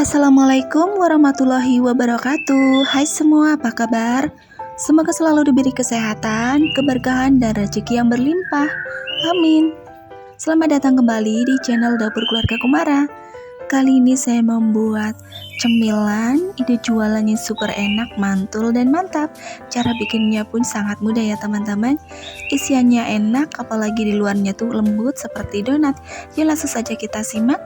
Assalamualaikum warahmatullahi wabarakatuh. Hai semua, apa kabar? Semoga selalu diberi kesehatan, keberkahan, dan rezeki yang berlimpah. Amin. Selamat datang kembali di channel Dapur Keluarga Kumara. Kali ini saya membuat cemilan, ide jualannya super enak, mantul, dan mantap. Cara bikinnya pun sangat mudah ya teman-teman. Isiannya enak, apalagi di luarnya tuh lembut seperti donat. Yuk langsung saja kita simak.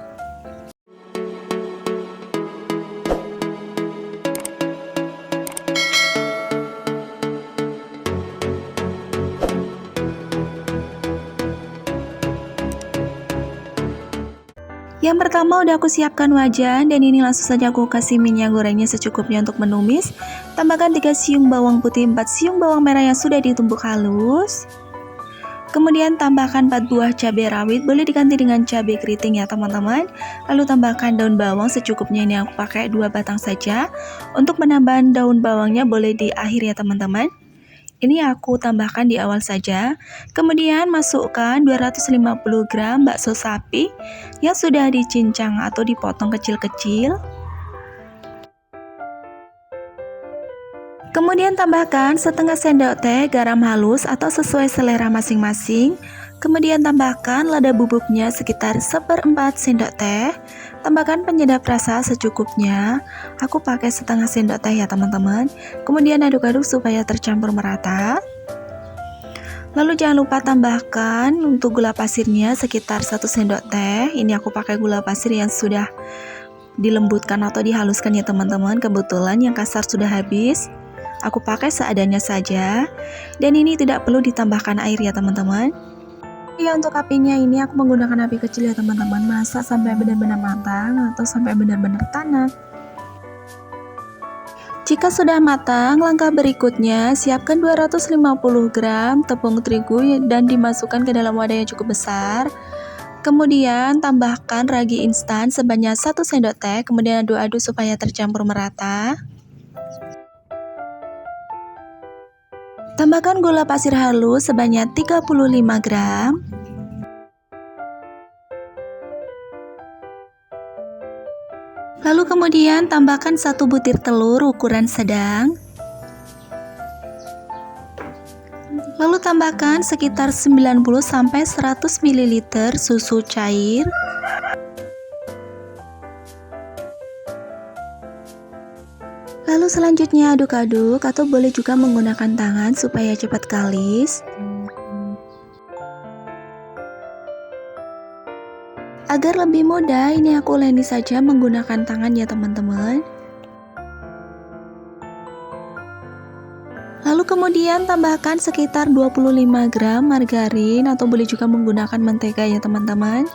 Yang pertama udah aku siapkan wajan, dan ini langsung saja aku kasih minyak gorengnya secukupnya untuk menumis. Tambahkan 3 siung bawang putih, 4 siung bawang merah yang sudah ditumbuk halus. Kemudian tambahkan 4 buah cabai rawit, boleh diganti dengan cabai keriting ya teman-teman. Lalu tambahkan daun bawang secukupnya, ini aku pakai 2 batang saja. Untuk menambah daun bawangnya boleh di akhir ya teman-teman. Ini aku tambahkan di awal saja. Kemudian masukkan 250 gram bakso sapi yang sudah dicincang atau dipotong kecil-kecil. Kemudian tambahkan setengah sendok teh garam halus atau sesuai selera masing-masing. Kemudian tambahkan lada bubuknya sekitar 1/4 sendok teh. Tambahkan penyedap rasa secukupnya. Aku pakai setengah sendok teh ya teman-teman. Kemudian aduk-aduk supaya tercampur merata. Lalu jangan lupa tambahkan untuk gula pasirnya sekitar 1 sendok teh. Ini aku pakai gula pasir yang sudah dilembutkan atau dihaluskan ya teman-teman. Kebetulan yang kasar sudah habis. Aku pakai seadanya saja. Dan ini tidak perlu ditambahkan air ya teman-teman. Ya, untuk apinya ini aku menggunakan api kecil ya teman-teman. Masak sampai benar-benar matang atau sampai benar-benar tanak. Jika sudah matang, langkah berikutnya siapkan 250 gram tepung terigu dan dimasukkan ke dalam wadah yang cukup besar. Kemudian tambahkan ragi instan sebanyak 1 sendok teh, kemudian aduk-aduk supaya tercampur merata. Tambahkan gula pasir halus sebanyak 35 gram. Lalu kemudian tambahkan 1 butir telur ukuran sedang. Lalu tambahkan sekitar 90-100 ml susu cair. Lalu selanjutnya aduk-aduk atau boleh juga menggunakan tangan supaya cepat kalis. Agar lebih mudah, ini aku uleni saja menggunakan tangan ya teman-teman. Lalu kemudian tambahkan sekitar 25 gram margarin atau boleh juga menggunakan mentega ya teman-teman.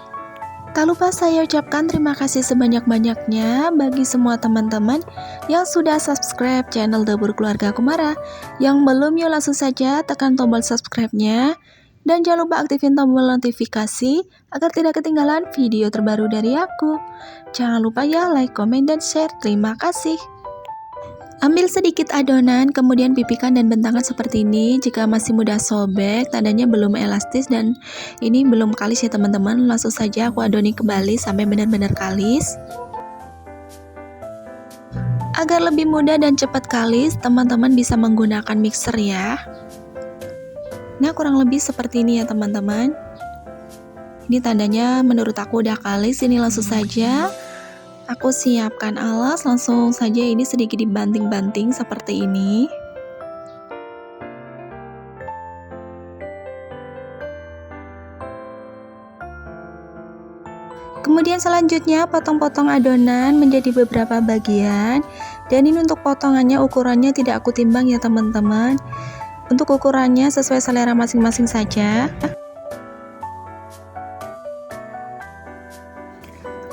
Tak lupa saya ucapkan terima kasih sebanyak-banyaknya bagi semua teman-teman yang sudah subscribe channel Dapur Keluarga Kumara. Yang belum, yuk langsung saja tekan tombol subscribe-nya. Dan jangan lupa aktifin tombol notifikasi agar tidak ketinggalan video terbaru dari aku. Jangan lupa ya like, komen, dan share. Terima kasih. Ambil sedikit adonan, kemudian pipihkan dan bentangkan seperti ini. Jika masih mudah sobek, tandanya belum elastis dan ini belum kalis ya teman-teman. Langsung saja aku adoni kembali sampai benar-benar kalis. Agar lebih mudah dan cepat kalis, teman-teman bisa menggunakan mixer ya. Nah, kurang lebih seperti ini ya teman-teman. Ini tandanya menurut aku udah kalis. Ini langsung saja aku siapkan alas, langsung saja ini sedikit dibanting-banting seperti ini. Kemudian selanjutnya potong-potong adonan menjadi beberapa bagian. Dan ini untuk potongannya ukurannya tidak aku timbang ya teman-teman. Untuk ukurannya sesuai selera masing-masing saja.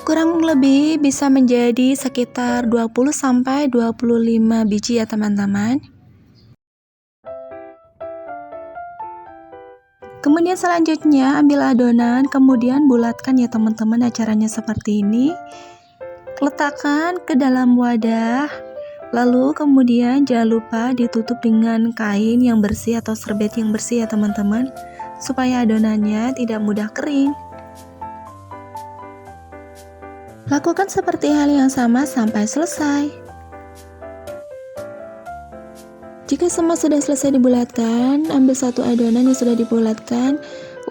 Kurang lebih bisa menjadi sekitar 20-25 biji ya teman-teman. Kemudian selanjutnya ambil adonan, kemudian bulatkan ya teman-teman. Caranya seperti ini. Letakkan ke dalam wadah. Lalu kemudian jangan lupa ditutup dengan kain yang bersih atau serbet yang bersih ya teman-teman. Supaya adonannya tidak mudah kering. Lakukan seperti hal yang sama sampai selesai. Jika semua sudah selesai dibulatkan, ambil satu adonan yang sudah dibulatkan,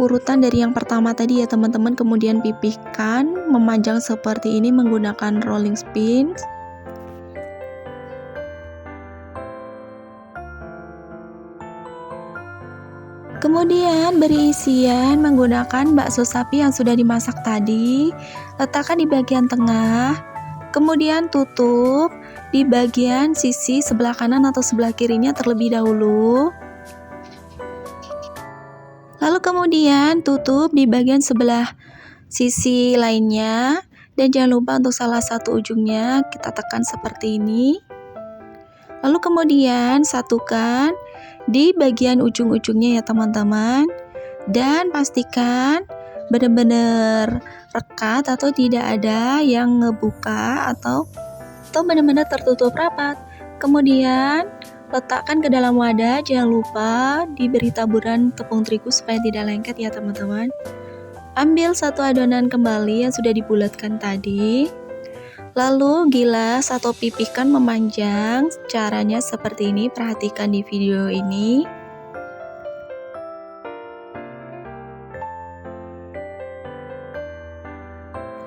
urutan dari yang pertama tadi ya teman-teman, kemudian pipihkan, memanjang seperti ini menggunakan rolling pin. Kemudian beri isian menggunakan bakso sapi yang sudah dimasak tadi, letakkan di bagian tengah, kemudian tutup di bagian sisi sebelah kanan atau sebelah kirinya terlebih dahulu. Lalu kemudian tutup di bagian sebelah sisi lainnya, dan jangan lupa untuk salah satu ujungnya kita tekan seperti ini. Lalu kemudian satukan di bagian ujung-ujungnya ya teman-teman, dan pastikan benar-benar rekat atau tidak ada yang ngebuka atau benar-benar tertutup rapat. Kemudian letakkan ke dalam wadah, jangan lupa diberi taburan tepung terigu supaya tidak lengket ya teman-teman. Ambil satu adonan kembali yang sudah dibulatkan tadi, lalu gilas atau pipihkan memanjang. Caranya seperti ini, perhatikan di video ini.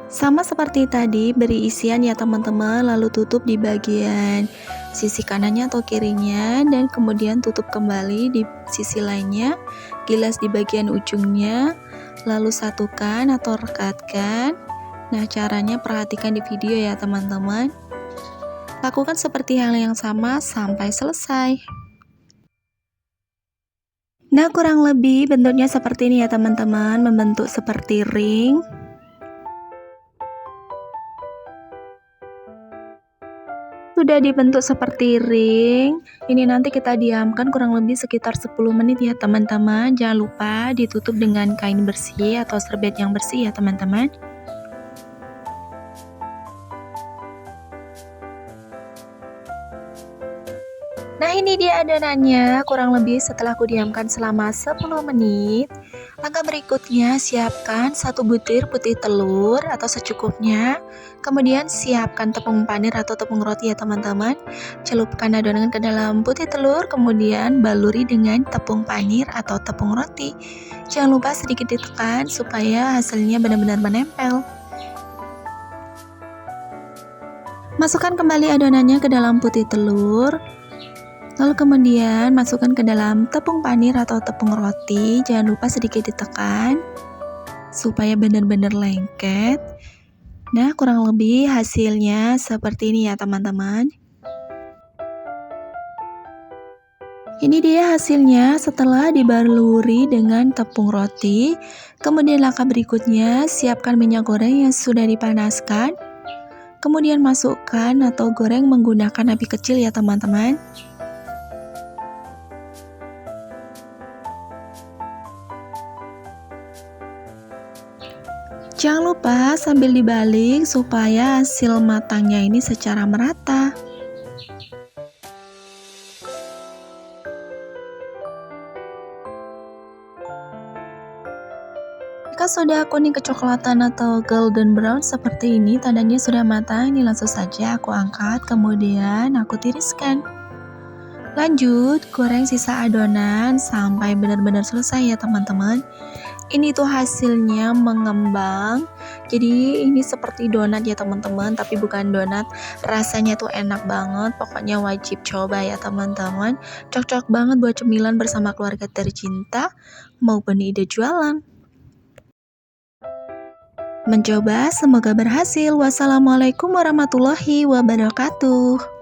Sama seperti tadi, beri isian ya teman-teman, lalu tutup di bagian sisi kanannya atau kirinya, dan kemudian tutup kembali di sisi lainnya, gilas di bagian ujungnya, lalu satukan atau rekatkan. Nah, caranya perhatikan di video ya teman-teman. Lakukan seperti hal yang sama sampai selesai. Nah, kurang lebih bentuknya seperti ini ya teman-teman, membentuk seperti ring. Sudah dibentuk seperti ring, ini nanti kita diamkan kurang lebih sekitar 10 menit ya teman-teman. Jangan lupa ditutup dengan kain bersih atau serbet yang bersih ya teman-teman. Nah, ini dia adonannya, kurang lebih setelah aku diamkan selama 10 menit. Langkah berikutnya, siapkan 1 butir putih telur atau secukupnya. Kemudian siapkan tepung panir atau tepung roti ya teman-teman. Celupkan adonan ke dalam putih telur, kemudian baluri dengan tepung panir atau tepung roti. Jangan lupa sedikit ditekan supaya hasilnya benar-benar menempel. Masukkan kembali adonannya ke dalam putih telur. Lalu kemudian masukkan ke dalam tepung panir atau tepung roti. Jangan lupa sedikit ditekan supaya benar-benar lengket. Nah, kurang lebih hasilnya seperti ini ya teman-teman. Ini dia hasilnya setelah dibaluri dengan tepung roti. Kemudian langkah berikutnya, siapkan minyak goreng yang sudah dipanaskan. Kemudian masukkan atau goreng menggunakan api kecil ya teman-teman. Jangan lupa sambil dibalik supaya hasil matangnya ini secara merata. Jika sudah kuning kecoklatan atau golden brown seperti ini, tandanya sudah matang. Ini langsung saja aku angkat, kemudian aku tiriskan. Lanjut, goreng sisa adonan sampai benar-benar selesai ya teman-teman. Ini tuh hasilnya mengembang. Jadi ini seperti donat ya teman-teman, tapi bukan donat. Rasanya tuh enak banget, pokoknya wajib coba ya teman-teman. Cocok banget buat cemilan bersama keluarga tercinta maupun ide jualan. Mencoba semoga berhasil. Wassalamualaikum warahmatullahi wabarakatuh.